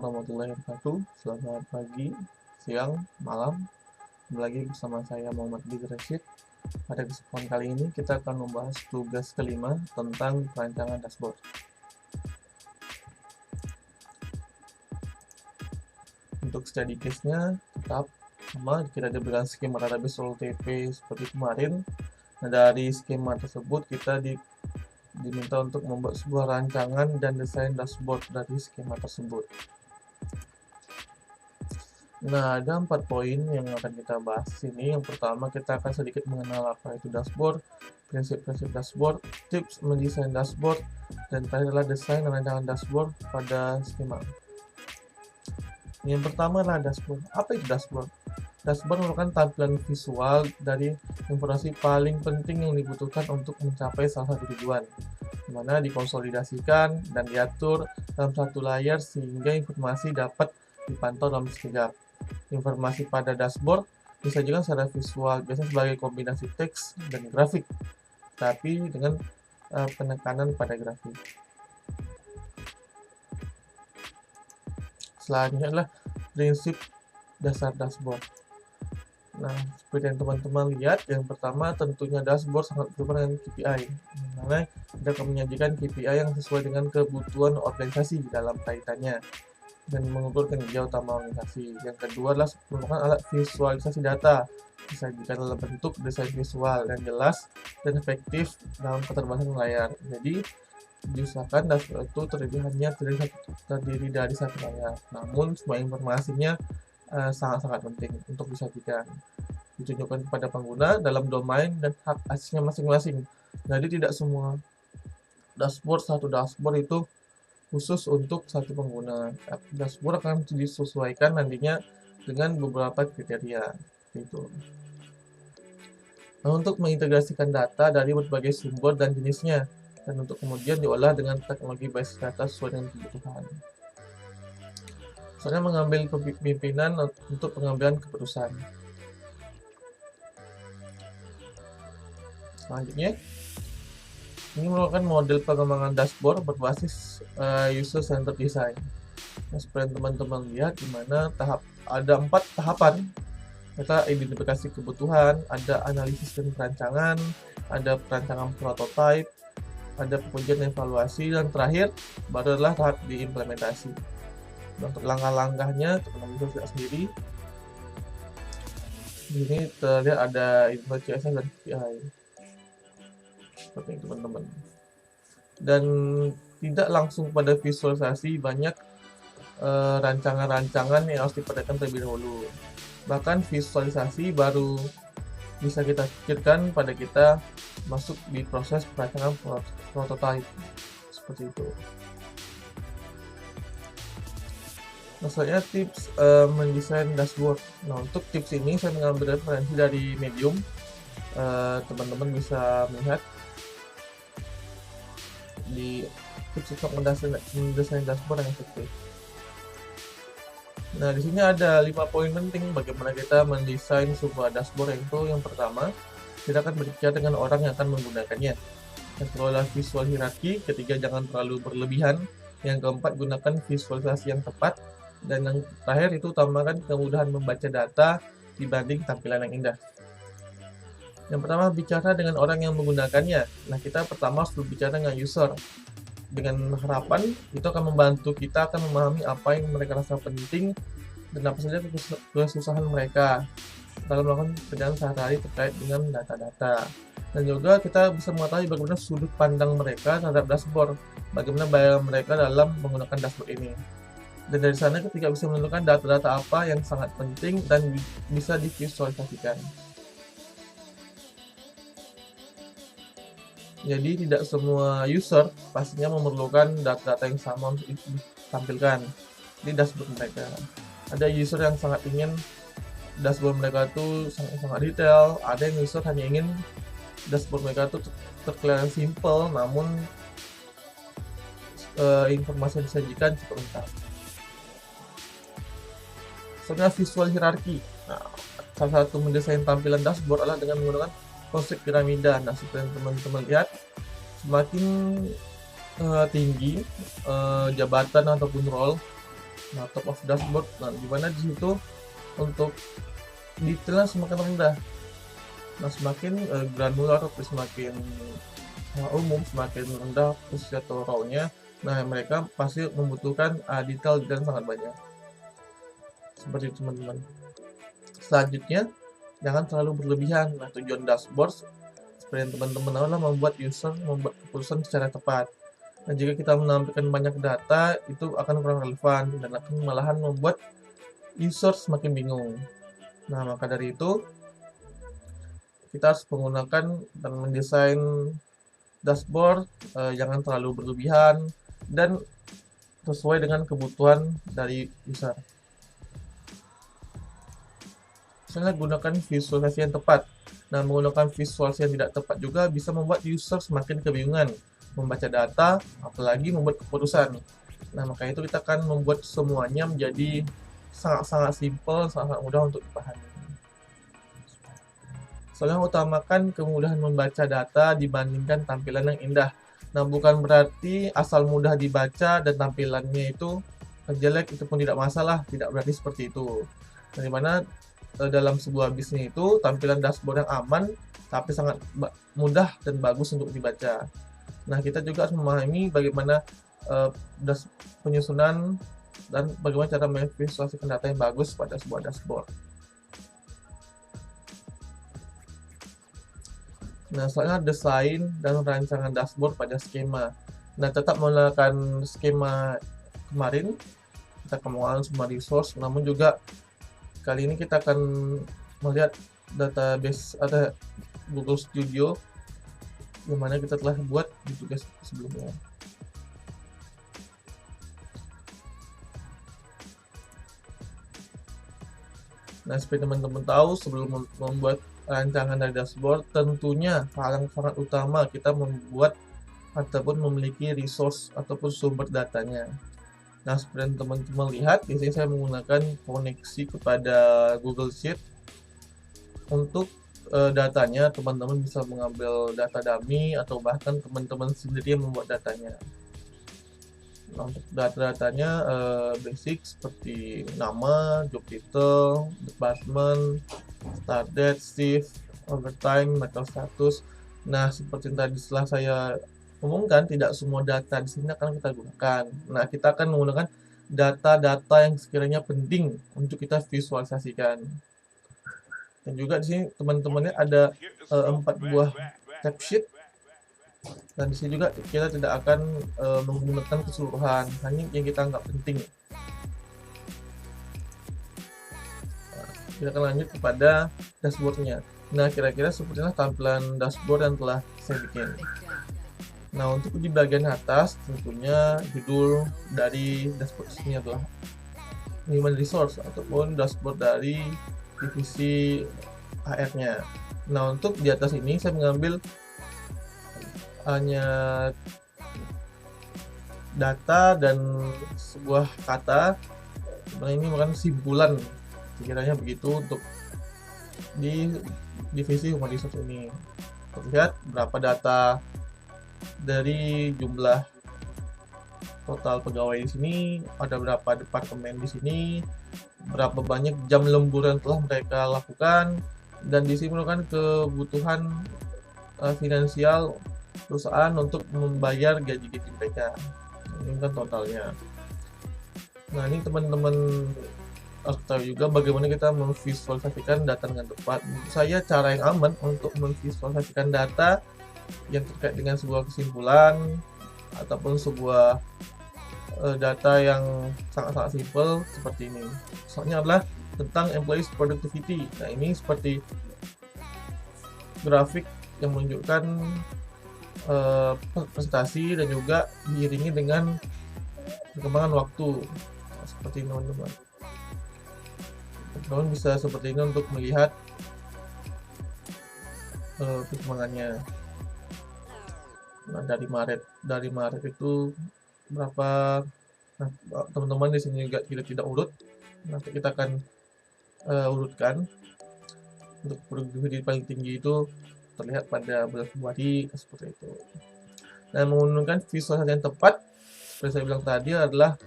warahmatullahi wabarakatuh. Selamat pagi, siang, malam. Kembali lagi bersama saya Muhammad Big Rashid. Pada kesempatan kali ini kita akan membahas tugas kelima tentang perancangan dashboard. Untuk study case-nya tetap sama, kita diberikan skema database OLTP seperti kemarin. Nah, dari skema tersebut kita diminta untuk membuat sebuah rancangan dan desain dashboard dari skema tersebut. Nah, ada 4 poin yang akan kita bahas sini. Yang pertama, kita akan sedikit mengenal apa itu dashboard, prinsip-prinsip dashboard, tips mendesain dashboard, dan terakhir adalah desain dan rancangan dashboard pada skema. Yang pertama adalah dashboard. Apa itu dashboard? Dashboard merupakan tampilan visual dari informasi paling penting yang dibutuhkan untuk mencapai salah satu tujuan, di mana dikonsolidasikan dan diatur dalam satu layar sehingga informasi dapat dipantau dalam sekejap. Informasi pada dashboard disajikan secara visual, biasanya sebagai kombinasi teks dan grafik, tapi dengan penekanan pada grafik. Selanjutnya adalah prinsip dasar dashboard. Nah, seperti yang teman-teman lihat, yang pertama tentunya dashboard sangat berhubungan dengan KPI, dimana kita akan menyajikan KPI yang sesuai dengan kebutuhan organisasi di dalam kaitannya dan mengukur kinerja utama organisasi. Yang kedua adalah merupakan alat visualisasi data, disajikan dalam bentuk desain visual yang jelas dan efektif dalam keterbatasan layar. Jadi diusahakan dashboard itu terdiri dari satu layar, namun semua informasinya sangat-sangat penting untuk disajikan, ditunjukkan kepada pengguna dalam domain dan hak aksesnya masing-masing. Jadi tidak semua satu dashboard itu khusus untuk satu pengguna. Dashboard akan disesuaikan nantinya dengan beberapa kriteria itu. Nah, untuk mengintegrasikan data dari berbagai sumber dan jenisnya, dan untuk kemudian diolah dengan teknologi basis data sesuai dengan kebutuhan. Soalnya mengambil pimpinan untuk pengambilan keputusan. Selanjutnya, ini merupakan model pengembangan dashboard berbasis user-centered design. Nah, seperti teman-teman lihat, di mana ada 4 tahapan. Kita identifikasi kebutuhan, ada analisis dan perancangan, ada perancangan prototype, ada pengujian dan evaluasi, dan terakhir baru adalah tahap diimplementasi. Nah, untuk langkah-langkahnya teman-teman bisa lihat sendiri. Di sini terlihat ada info CSS dan KPI. Seperti itu teman-teman. Dan tidak langsung pada visualisasi, banyak rancangan-rancangan yang harus diperhatikan terlebih dahulu. Bahkan visualisasi baru bisa kita pikirkan pada kita masuk di proses perancangan prototype. Seperti itu. Nah, selanjutnya tips mendesain dashboard. Nah, untuk tips ini saya mengambil referensi dari Medium. Teman-teman bisa melihat di tips untuk mendesain dashboard yang efektif. Nah, di sini ada 5 poin penting bagaimana kita mendesain sebuah dashboard. Yaitu yang pertama, kita akan berbicara dengan orang yang akan menggunakannya. Yang kedua adalah visual hierarki. Ketiga, jangan terlalu berlebihan. Yang keempat, gunakan visualisasi yang tepat. Dan yang terakhir itu utamakan kemudahan membaca data dibanding tampilan yang indah. Yang pertama, bicara dengan orang yang menggunakannya. Nah, kita pertama harus berbicara dengan user. Dengan harapan itu akan membantu kita akan memahami apa yang mereka rasa penting dan apa saja kesusahan mereka dalam melakukan pekerjaan sehari-hari terkait dengan data-data. Dan juga kita bisa mengetahui bagaimana sudut pandang mereka terhadap dashboard, bagaimana bayangan mereka dalam menggunakan dashboard ini. Dan dari sana ketika bisa menentukan data-data apa yang sangat penting dan bisa divisualisasikan. Jadi tidak semua user pastinya memerlukan data-data yang sama untuk ditampilkan di dashboard mereka. Ada user yang sangat ingin dashboard mereka itu sangat detail, ada yang user hanya ingin dashboard mereka itu terlihat simple, namun informasi yang disajikan cukup lengkap. Soalnya visual hierarki. Nah, salah satu mendesain tampilan dashboard adalah dengan menggunakan konsep piramida. Nah, seperti yang teman-teman lihat, semakin tinggi jabatan ataupun role Nah, top of dashboard, nah dimana di situ untuk detailnya semakin rendah. Nah, semakin granular atau semakin umum, semakin rendah posisi atau raw-nya, nah mereka pasti membutuhkan detail dan sangat banyak. Seperti itu teman-teman. Selanjutnya, jangan terlalu berlebihan. Nah, tujuan dashboard seperti teman-teman adalah membuat user membuat keputusan secara tepat. Nah, jika kita menampilkan banyak data, itu akan kurang relevan dan akan malahan membuat user semakin bingung. Nah, maka dari itu, kita harus menggunakan dan mendesain dashboard jangan terlalu berlebihan dan sesuai dengan kebutuhan dari user. Misalnya gunakan visualisasi yang tepat. Nah, menggunakan visualisasi yang tidak tepat juga bisa membuat user semakin kebingungan membaca data, apalagi membuat keputusan. Nah, maka itu kita akan membuat semuanya menjadi sangat-sangat simpel, sangat mudah untuk dipahami. Soalnya utamakan kemudahan membaca data dibandingkan tampilan yang indah. Nah, bukan berarti asal mudah dibaca dan tampilannya itu jelek itu pun tidak masalah, tidak berarti seperti itu. Dari mana dalam sebuah bisnis itu tampilan dashboard yang aman tapi sangat mudah dan bagus untuk dibaca. Nah, kita juga harus memahami bagaimana penyusunan dan bagaimana cara memvisualisasikan data yang bagus pada sebuah dashboard. Nah, soalnya desain dan rancangan dashboard pada skema. Nah, tetap menggunakan skema kemarin, kita kemauan semua resource, namun juga kali ini kita akan melihat database ada Google Studio yang mana kita telah buat di tugas sebelumnya. Nah, seperti teman-teman tahu, sebelum membuat rancangan dari dashboard, tentunya hal yang sangat utama kita membuat ataupun memiliki resource ataupun sumber datanya. Nah, seperti teman-teman lihat, biasanya saya menggunakan koneksi kepada Google Sheet untuk datanya. Teman-teman bisa mengambil data dummy atau bahkan teman-teman sendiri yang membuat datanya. Nah, untuk data-datanya basic seperti nama, job title, department, start date, shift, overtime, metal status. Nah, seperti yang tadi setelah saya umumkan, tidak semua data di sini akan kita gunakan. Nah, kita akan menggunakan data-data yang sekiranya penting untuk kita visualisasikan. Dan juga di sini teman-temannya ada 4 buah tab sheet. Dan di sini juga kita tidak akan menggunakan keseluruhan, hanya yang kita anggap penting. Nah, kita akan lanjut kepada dashboardnya. Nah, kira-kira sepertilah tampilan dashboard yang telah saya bikin. Nah, untuk di bagian atas tentunya judul dari dashboard ini adalah human resource ataupun dashboard dari divisi HR-nya. Nah, untuk di atas ini saya mengambil hanya data dan sebuah kata. Sebenarnya ini bukan simpulan, sekiranya begitu untuk di divisi human resource ini. Terlihat berapa data dari jumlah total pegawai di sini, ada berapa departemen di sini, berapa banyak jam lembur yang telah mereka lakukan, dan di sini merupakan kebutuhan finansial perusahaan untuk membayar gaji-gaji mereka. Ini kan totalnya. Nah, ini teman-teman harus tahu juga bagaimana kita memvisualisasikan data dengan tepat. Menurut saya cara yang aman untuk memvisualisasikan data yang terkait dengan sebuah kesimpulan ataupun sebuah data yang sangat-sangat simpel seperti ini. Soalnya adalah tentang employees productivity. Nah, ini seperti grafik yang menunjukkan prestasi dan juga diiringi dengan perkembangan waktu. Nah, seperti ini teman-teman. Teman-teman bisa seperti ini untuk melihat perkembangannya. Nah, dari Maret itu berapa. Nah, teman-teman di sini juga tidak urut. Nanti kita akan urutkan. Untuk produktivitas paling tinggi itu terlihat pada bulan Februari seperti itu. Nah, menggunakan visualisasi yang tepat seperti saya bilang tadi adalah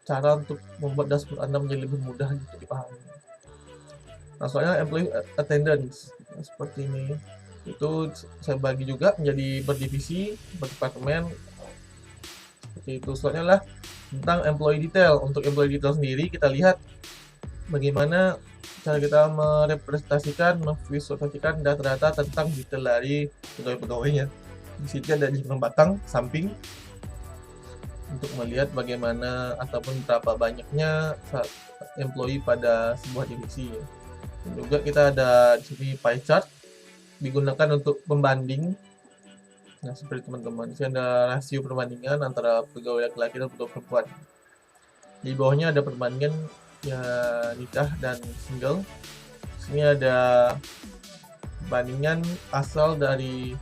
cara untuk membuat dashboard Anda menjadi lebih mudah untuk dipahami. Nah, soalnya employee attendance seperti ini, itu saya bagi juga menjadi berdivisi, berdepartemen, seperti itu. Soalnya lah tentang employee detail. Untuk employee detail sendiri kita lihat bagaimana cara kita merepresentasikan, memvisualisasikan data-data tentang detail dari pegawai-pegawainya. Di sini ada diagram batang samping untuk melihat bagaimana ataupun berapa banyaknya employee pada sebuah divisi. Dan juga kita ada di sini pie chart digunakan untuk pembanding. Nah, seperti teman-teman, di sini ada rasio perbandingan antara pegawai laki-laki dan pegawai perempuan. Di bawahnya ada perbandingan ya nikah dan single. Di sini ada perbandingan asal dari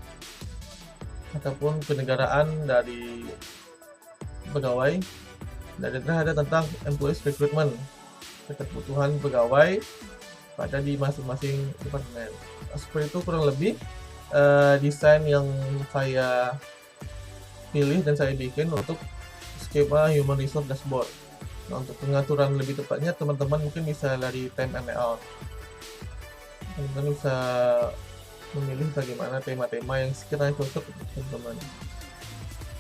ataupun kenegaraan dari pegawai, dan ada tentang employees recruitment, kebutuhan pegawai pada di masing-masing departemen. Seperti itu kurang lebih desain yang saya pilih dan saya bikin untuk skema human resource dashboard. Nah, untuk pengaturan lebih tepatnya teman-teman mungkin bisa dari time and layout. Teman-teman bisa memilih bagaimana tema-tema yang sekiranya cocok untuk teman-teman.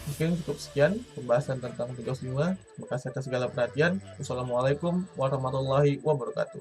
Mungkin cukup sekian pembahasan tentang tugas 5. Terima kasih atas segala perhatian. Wassalamualaikum warahmatullahi wabarakatuh.